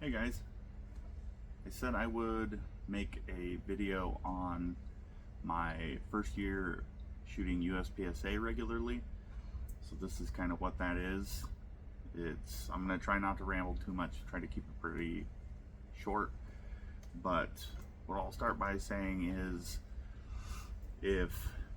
Hey guys, I said I would make a video on my first year shooting USPSA regularly. So this is kind of what that is. I'm going to try not to ramble too much, try to keep it pretty short. But what I'll start by saying is, if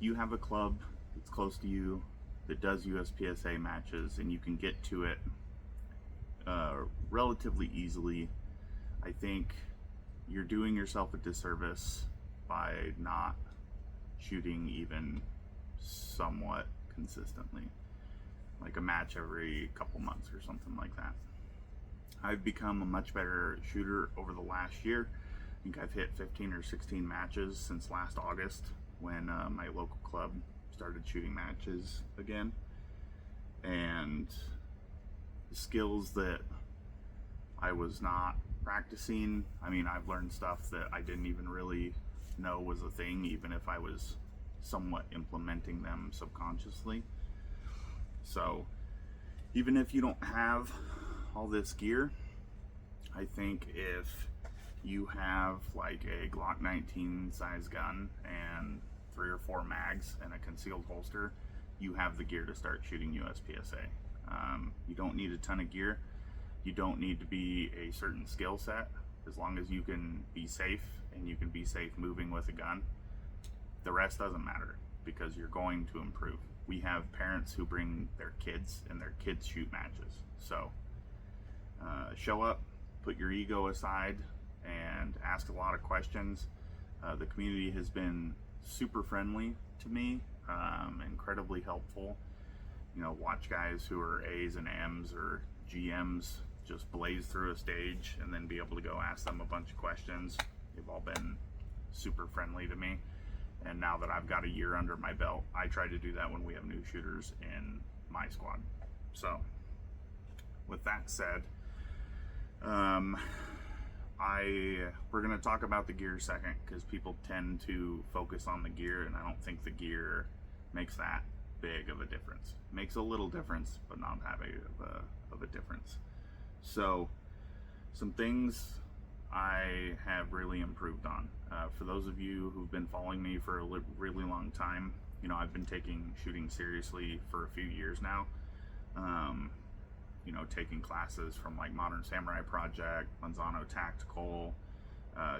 you have a club that's close to you that does USPSA matches and you can get to it relatively easily, I think you're doing yourself a disservice by not shooting even somewhat consistently, like a match every couple months or something like that. I've become a much better shooter over the last year. I think I've hit 15 or 16 matches since last August when my local club started shooting matches again. And the skills that I was not practicing, I mean, I've learned stuff that I didn't even really know was a thing, even if I was somewhat implementing them subconsciously. So even if you don't have all this gear, I think if you have like a Glock 19 size gun and 3 or 4 mags and a concealed holster, you have the gear to start shooting USPSA. You don't need a ton of gear. You don't need to be a certain skill set. As long as you can be safe and you can be safe moving with a gun, the rest doesn't matter because you're going to improve. We have parents who bring their kids and their kids shoot matches. So show up, put your ego aside, and ask a lot of questions. The community has been super friendly to me, incredibly helpful. You know, watch guys who are A's and M's or GMs just blaze through a stage and then be able to go ask them a bunch of questions. They've all been super friendly to me. And now that I've got a year under my belt, I try to do that when we have new shooters in my squad. So with that said, we're going to talk about the gear second, because people tend to focus on the gear, and I don't think the gear makes that big of a difference. It makes a little difference, but not that big of a difference. So some things I have really improved on. For those of you who've been following me for a really long time, you know, I've been taking shooting seriously for a few years now. You know, taking classes from like Modern Samurai Project, Manzano Tactical,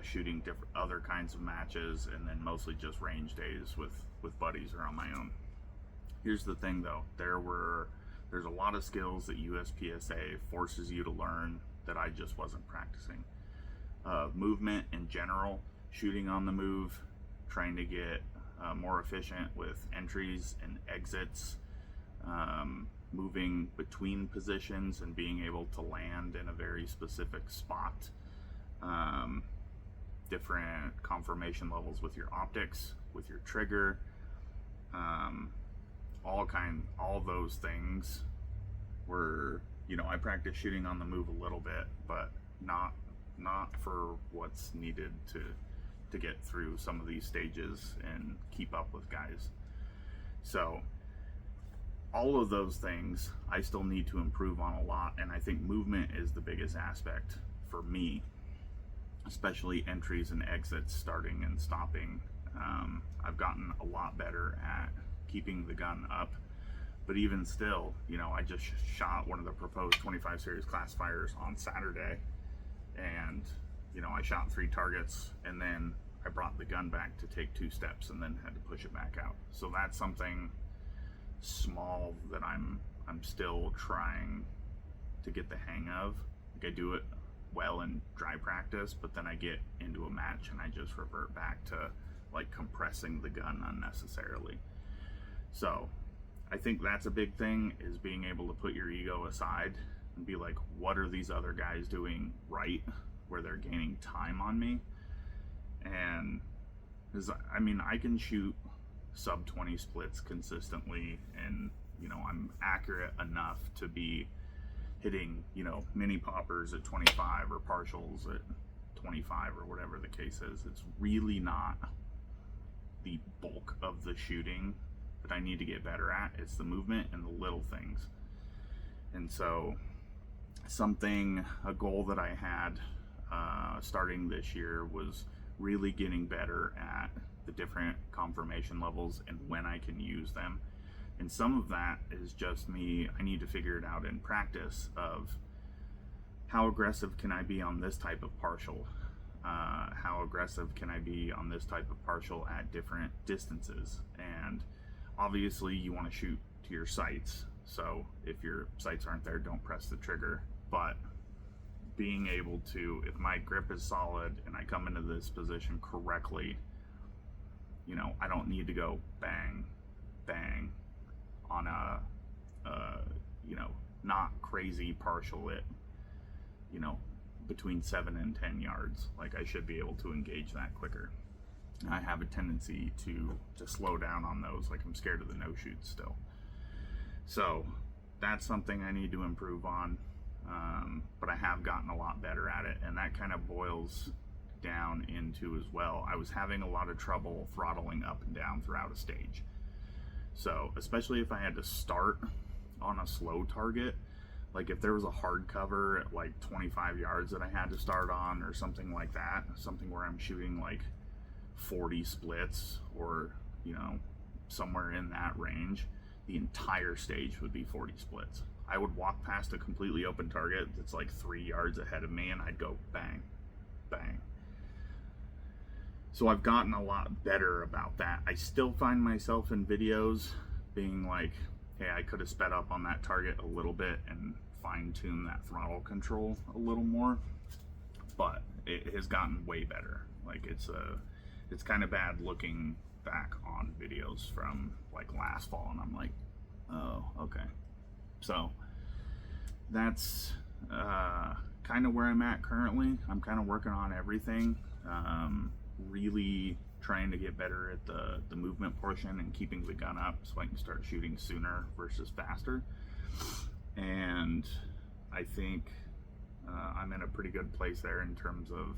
shooting different other kinds of matches, and then mostly just range days with buddies or on my own. Here's the thing though, there's a lot of skills that USPSA forces you to learn that I just wasn't practicing. Movement in general, shooting on the move, trying to get more efficient with entries and exits, moving between positions and being able to land in a very specific spot, different conformation levels with your optics, with your trigger, all those things were, you know, I practice shooting on the move a little bit, but not for what's needed to get through some of these stages and keep up with guys. So all of those things I still need to improve on a lot, and I think movement is the biggest aspect for me, especially entries and exits, starting and stopping. I've gotten a lot better at keeping the gun up, but even still, you know, I just shot one of the proposed 25 series classifiers on Saturday, and you know, I shot 3 targets and then I brought the gun back to take 2 steps and then had to push it back out. So that's something small that I'm still trying to get the hang of. Like, I do it well in dry practice, but then I get into a match and I just revert back to like compressing the gun unnecessarily. So I think that's a big thing, is being able to put your ego aside and be like, what are these other guys doing right where they're gaining time on me? And I mean, I can shoot sub 20 splits consistently, and you know, I'm accurate enough to be hitting, you know, mini poppers at 25 or partials at 25 or whatever the case is. It's really not the bulk of the shooting that I need to get better at. It's the movement and the little things. And so a goal that I had starting this year was really getting better at the different conformation levels and when I can use them. And some of that is just me, I need to figure it out in practice of how aggressive can I be on this type of partial? How aggressive can I be on this type of partial at different distances? And obviously you want to shoot to your sights. So if your sights aren't there, don't press the trigger. But being able to, if my grip is solid and I come into this position correctly, you know, I don't need to go bang, bang on a you know, not crazy partial at, you know, between 7 and 10 yards. Like, I should be able to engage that quicker. I have a tendency to slow down on those. Like, I'm scared of the no shoots still. So that's something I need to improve on. But I have gotten a lot better at it, and that kind of boils down into as well, I was having a lot of trouble throttling up and down throughout a stage. So especially if I had to start on a slow target, like if there was a hard cover at like 25 yards that I had to start on or something like that, something where I'm shooting like 40 splits or, you know, somewhere in that range, the entire stage would be 40 splits. I would walk past a completely open target that's like 3 yards ahead of me and I'd go bang, bang. So I've gotten a lot better about that. I still find myself in videos being like, hey, I could have sped up on that target a little bit and fine-tune that throttle control a little more, but it has gotten way better. Like, it's kind of bad looking back on videos from like last fall, and I'm like, oh, okay. So that's kind of where I'm at currently. I'm kind of working on everything, really trying to get better at the movement portion and keeping the gun up so I can start shooting sooner versus faster. And I think I'm in a pretty good place there in terms of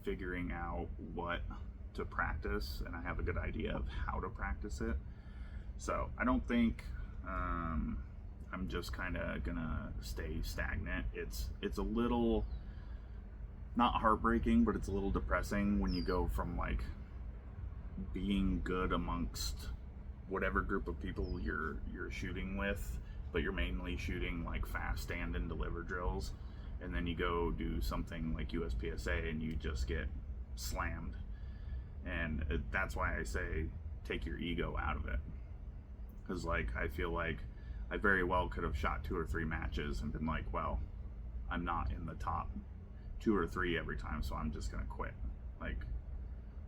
figuring out what to practice, and I have a good idea of how to practice it. So I don't think I'm just kind of gonna stay stagnant. It's a little, not heartbreaking, but it's a little depressing when you go from like being good amongst whatever group of people you're shooting with, but you're mainly shooting like fast stand and deliver drills, and then you go do something like USPSA and you just get slammed. And that's why I say take your ego out of it, because like I feel like I very well could have shot 2 or 3 matches and been like, well, I'm not in the top 2 or 3 every time, so I'm just gonna quit. Like,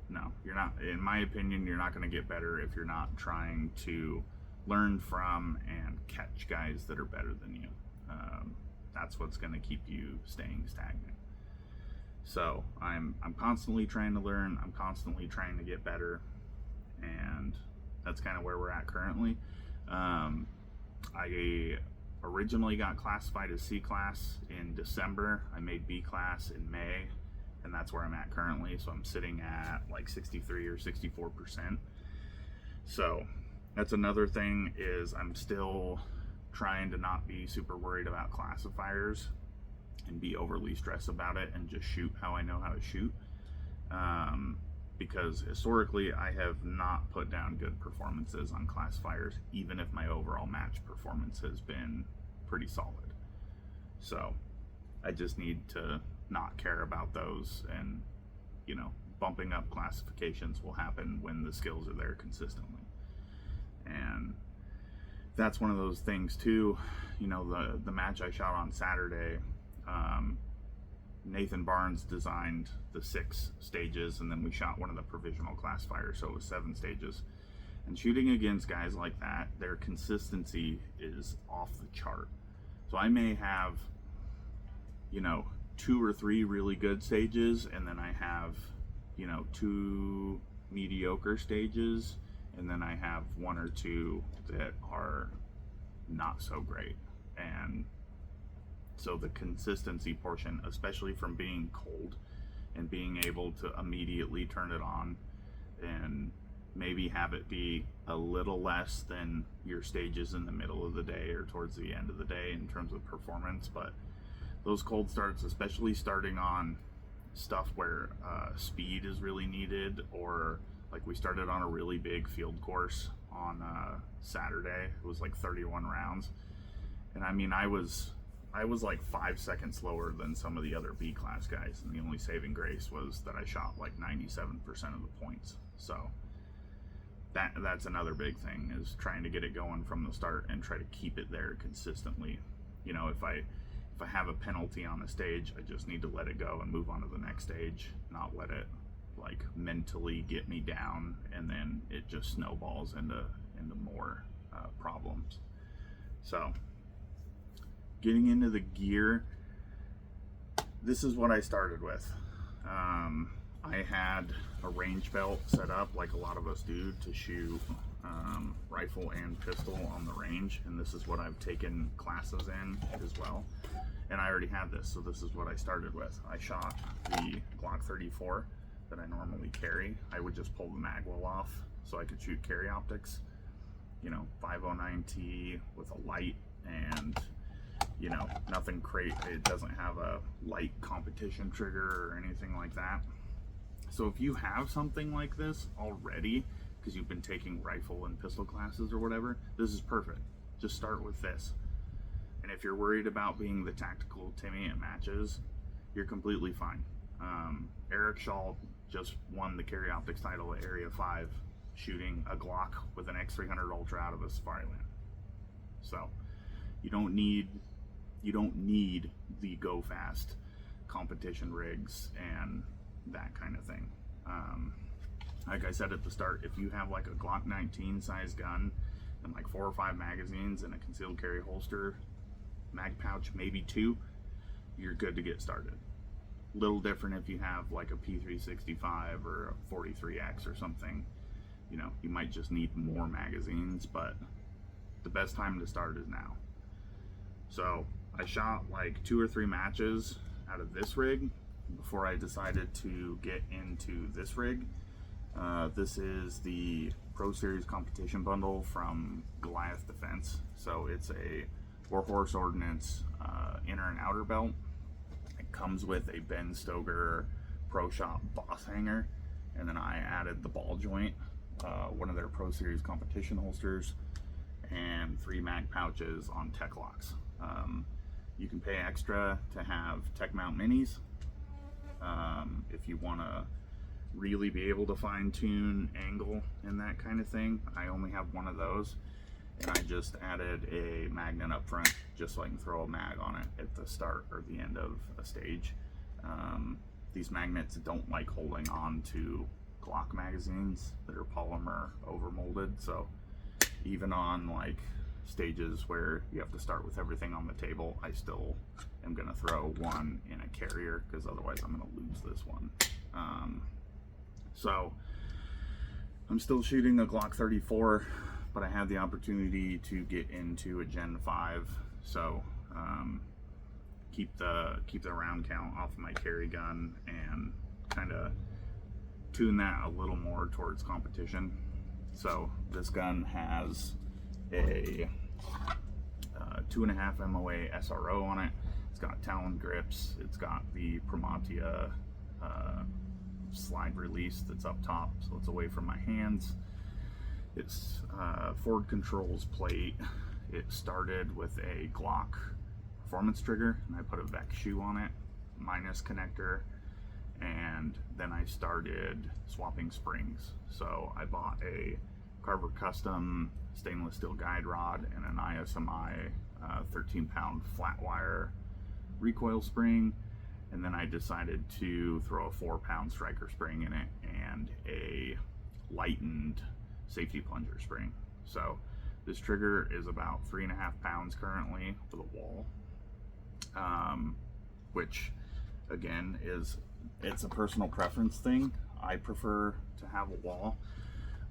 no, you're not. In my opinion, you're not gonna get better if you're not trying to learn from and catch guys that are better than you. That's what's gonna keep you staying stagnant. So I'm constantly trying to learn. I'm constantly trying to get better, and that's kind of where we're at currently. I originally got classified as C class in December. I made B class in May, and that's where I'm at currently. So I'm sitting at like 63 or 64%. So that's another thing, is I'm still trying to not be super worried about classifiers and be overly stressed about it and just shoot how I know how to shoot. Because historically I have not put down good performances on classifiers, even if my overall match performance has been pretty solid. So I just need to not care about those, and you know, bumping up classifications will happen when the skills are there consistently. And that's one of those things too. You know, the match I shot on Saturday, Nathan Barnes designed the 6 stages, and then we shot one of the provisional classifiers, so it was 7 stages. And shooting against guys like that, their consistency is off the chart. So I may have, you know, 2 or 3 really good stages, and then I have, you know, 2 mediocre stages, and then I have 1 or 2 that are not so great. And so the consistency portion, especially from being cold and being able to immediately turn it on and maybe have it be a little less than your stages in the middle of the day or towards the end of the day in terms of performance. But those cold starts, especially starting on stuff where speed is really needed, or like we started on a really big field course on Saturday. It was like 31 rounds, and I mean, I was like 5 seconds slower than some of the other B class guys, and the only saving grace was that I shot like 97% of the points. So that's another big thing, is trying to get it going from the start and try to keep it there consistently. You know, if I have a penalty on a stage, I just need to let it go and move on to the next stage, not let it like mentally get me down, and then it just snowballs into more problems. So getting into the gear, this is what I started with. I had a range belt set up like a lot of us do to shoot rifle and pistol on the range, and this is what I've taken classes in as well. And I already had this, so this is what I started with. I shot the Glock 34 that I normally carry. I would just pull the mag well off so I could shoot carry optics, you know, 509T with a light, and you know, nothing crazy. It doesn't have a light competition trigger or anything like that. So if you have something like this already, because you've been taking rifle and pistol classes or whatever, this is perfect. Just start with this. And if you're worried about being the tactical Timmy at matches, you're completely fine. Eric Shaw just won the carry optics title at Area 5 shooting a Glock with an X300 Ultra out of a Safari Land. So you don't need the go fast competition rigs and that kind of thing. Like I said at the start, if you have like a Glock 19 size gun and like 4 or 5 magazines and a concealed carry holster, mag pouch, maybe 2, you're good to get started. Little different if you have like a P365 or a 43X or something. You know, you might just need more magazines, but the best time to start is now. So I shot like 2 or 3 matches out of this rig before I decided to get into this rig. This is the Pro Series competition bundle from Goliath Defense. So it's a Warhorse Ordnance inner and outer belt. It comes with a Ben Stoker Pro Shop Boss hanger, and then I added the ball joint, one of their Pro Series competition holsters, and 3 mag pouches on tech locks. You can pay extra to have tech mount minis if you want to really be able to fine tune angle and that kind of thing. I only have one of those, and I just added a magnet up front just so I can throw a mag on it at the start or the end of a stage. These magnets don't like holding on to Glock magazines that are polymer overmolded, so even on like stages where you have to start with everything on the table, I still am gonna throw one in a carrier, because otherwise I'm gonna lose this one. So I'm still shooting a Glock 34, but I had the opportunity to get into a Gen 5, so keep the round count off of my carry gun and kind of tune that a little more towards competition. So this gun has a 2.5 MOA SRO on it. It's got Talon grips. It's got the Primatia slide release that's up top, so it's away from my hands. It's forward controls plate. It started with a Glock performance trigger, and I put a Vex shoe on it, minus connector, and then I started swapping springs. So I bought a Carver Custom stainless steel guide rod and an ISMI 13-pound flat wire recoil spring, and then I decided to throw a 4-pound striker spring in it and a lightened safety plunger spring. So this trigger is about 3.5 pounds currently with a wall, which again it's a personal preference thing. I prefer to have a wall,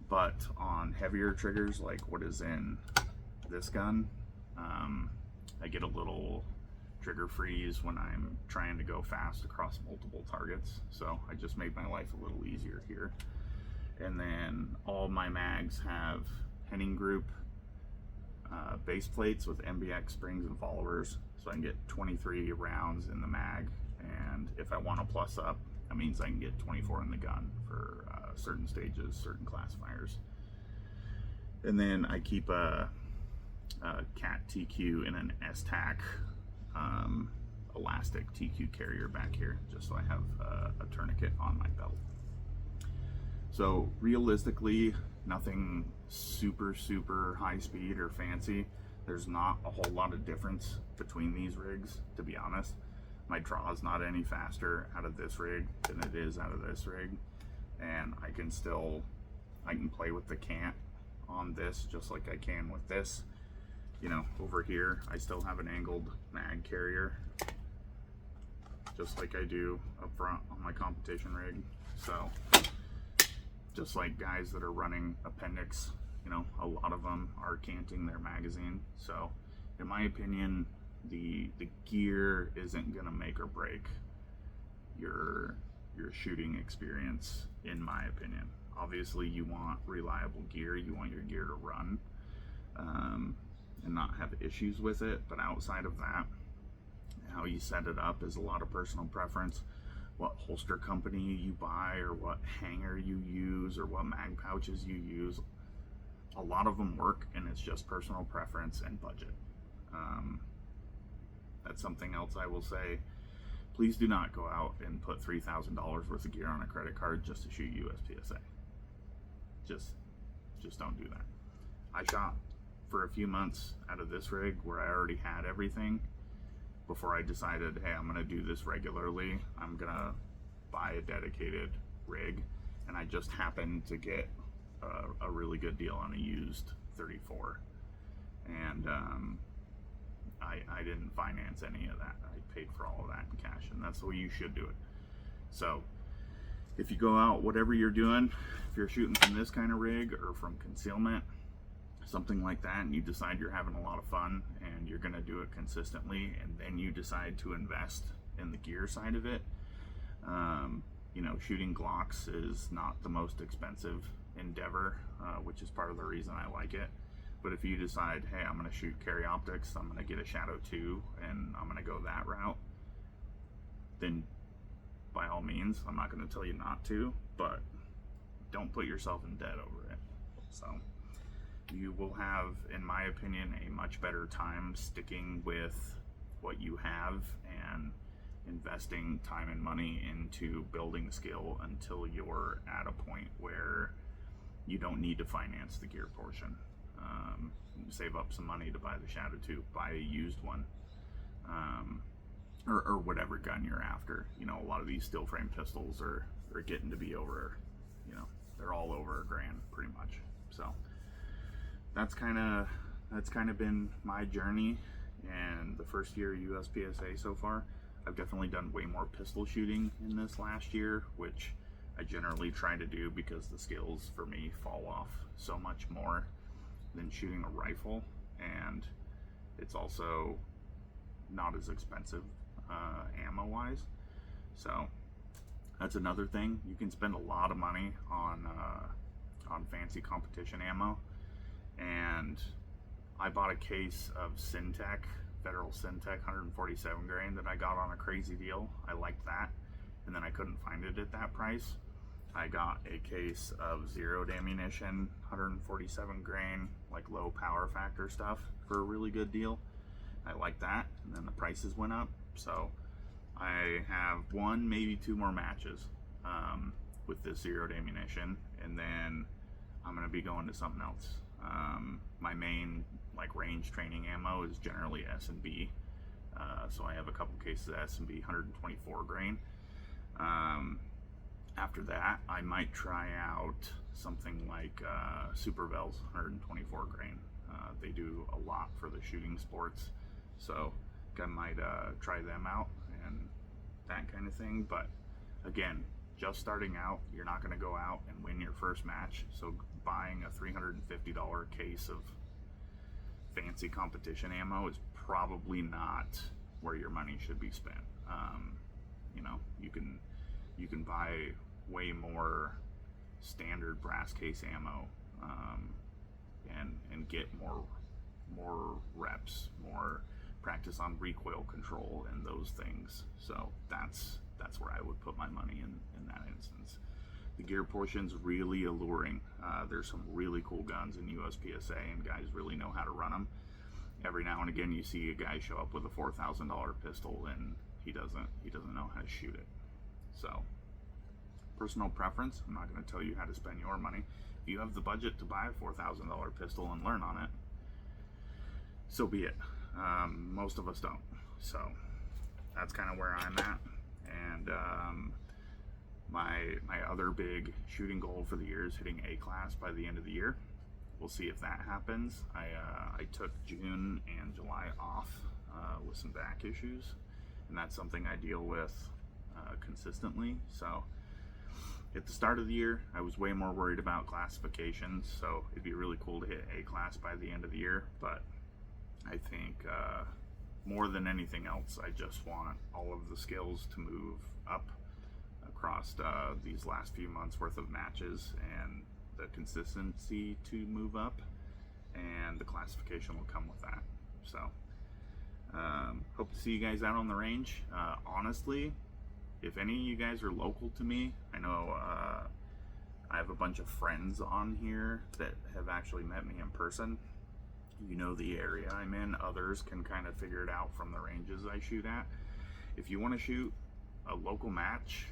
but on heavier triggers like what is in this gun, I get a little trigger freeze when I'm trying to go fast across multiple targets. So I just made my life a little easier here. And then all my mags have Henning Group base plates with MBX springs and followers, so I can get 23 rounds in the mag, and if I want to plus up, that means I can get 24 in the gun for certain stages, certain classifiers. And then I keep a Cat TQ in an STAC elastic TQ carrier back here, just so I have a tourniquet on my belt. So realistically, nothing super high speed or fancy. There's not a whole lot of difference between these rigs, to be honest. My draw is not any faster out of this rig than it is out of this rig, and I can play with the cant on this just like I can with this. You know, over here I still have an angled mag carrier, just like I do up front on my competition rig. So just like guys that are running appendix, you know, a lot of them are canting their magazine. So in my opinion, the gear isn't gonna make or break your shooting experience, in my opinion. Obviously you want reliable gear, you want your gear to run and not have issues with it, but outside of that, how you set it up is a lot of personal preference. What holster company you buy, or what hanger you use, or what mag pouches you use, a lot of them work, and it's just personal preference and budget. That's something else I will say. Please do not go out and put $3,000 worth of gear on a credit card just to shoot USPSA. Just don't do that. I shot for a few months out of this rig where I already had everything before I decided, hey, I'm gonna do this regularly. I'm gonna buy a dedicated rig, and I just happened to get a really good deal on a used 34, and I didn't finance any of that. I paid for all of that in cash, and that's the way you should do it. So if you go out, whatever you're doing, if you're shooting from this kind of rig or from concealment, something like that, and you decide you're having a lot of fun and you're going to do it consistently, and then you decide to invest in the gear side of it, you know, shooting Glocks is not the most expensive endeavor, which is part of the reason I like it. But if you decide, hey, I'm going to shoot carry optics, I'm going to get a Shadow 2 and I'm going to go that route, then by all means, I'm not going to tell you not to, but don't put yourself in debt over it. So you will have, in my opinion, a much better time sticking with what you have and investing time and money into building skill until you're at a point where you don't need to finance the gear portion. Save up some money to buy the Shadow 2, buy a used one, or whatever gun you're after. You know, a lot of these steel frame pistols are getting to be over, you know, they're all over $1,000 pretty much. So that's kind of been my journey, and the first year USPSA so far. I've definitely done way more pistol shooting in this last year, which I generally try to do because the skills for me fall off so much more than shooting a rifle, and it's also not as expensive ammo wise. So that's another thing. You can spend a lot of money on fancy competition ammo, and I bought a case of Syntech, Federal Syntech 147 grain that I got on a crazy deal. I liked that, and then I couldn't find it at that price. I got a case of zeroed ammunition, 147 grain, like low power factor stuff for a really good deal. I like that, and then the prices went up. So I have one, maybe two more matches with this zeroed ammunition, and then I'm gonna be going to something else. My main like range training ammo is generally S&B, so I have a couple cases of S&B 124 grain. After that, I might try out something like Supervel's 124 grain. They do a lot for the shooting sports, so I might try them out and that kind of thing. But again, just starting out, you're not going to go out and win your first match, so buying a $350 case of fancy competition ammo is probably not where your money should be spent. You know, you can buy way more standard brass case ammo, and get more reps, more practice on recoil control and those things. So that's where I would put my money in that instance. The gear portion's really alluring. There's some really cool guns in USPSA, and guys really know how to run them. Every now and again, you see a guy show up with a $4,000 pistol, and he doesn't know how to shoot it. So, personal preference. I'm not going to tell you how to spend your money. If you have the budget to buy a $4,000 pistol and learn on it, so be it. Most of us don't. So that's kind of where I'm at. And my other big shooting goal for the year is hitting A class by the end of the year. We'll see if that happens. I took June and July off with some back issues, and that's something I deal with consistently. So at the start of the year, I was way more worried about classifications, so it'd be really cool to hit A class by the end of the year. But I think more than anything else, I just want all of the skills to move up across these last few months worth of matches, and the consistency to move up, and the classification will come with that. So hope to see you guys out on the range. Honestly, if any of you guys are local to me, I know I have a bunch of friends on here that have actually met me in person. You know the area I'm in. Others can kind of figure it out from the ranges I shoot at. If you want to shoot a local match,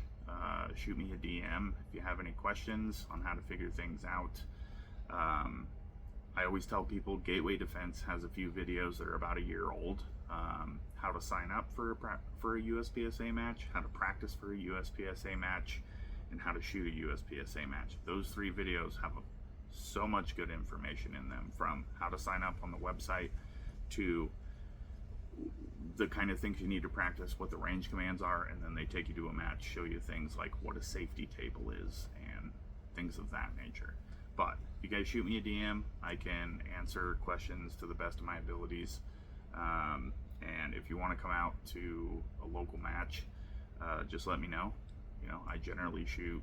shoot me a DM if you have any questions on how to figure things out. I always tell people Gateway Defense has a few videos that are about a year old. How to sign up for a USPSA match, how to practice for a USPSA match, and how to shoot a USPSA match. Those 3 videos have so much good information in them, from how to sign up on the website to the kind of things you need to practice, what the range commands are, and then they take you to a match, show you things like what a safety table is and things of that nature. But if you guys shoot me a DM, I can answer questions to the best of my abilities. And if you want to come out to a local match, just let me know. You know, I generally shoot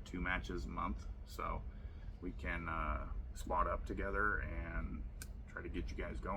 2 matches a month, so we can squad up together and try to get you guys going.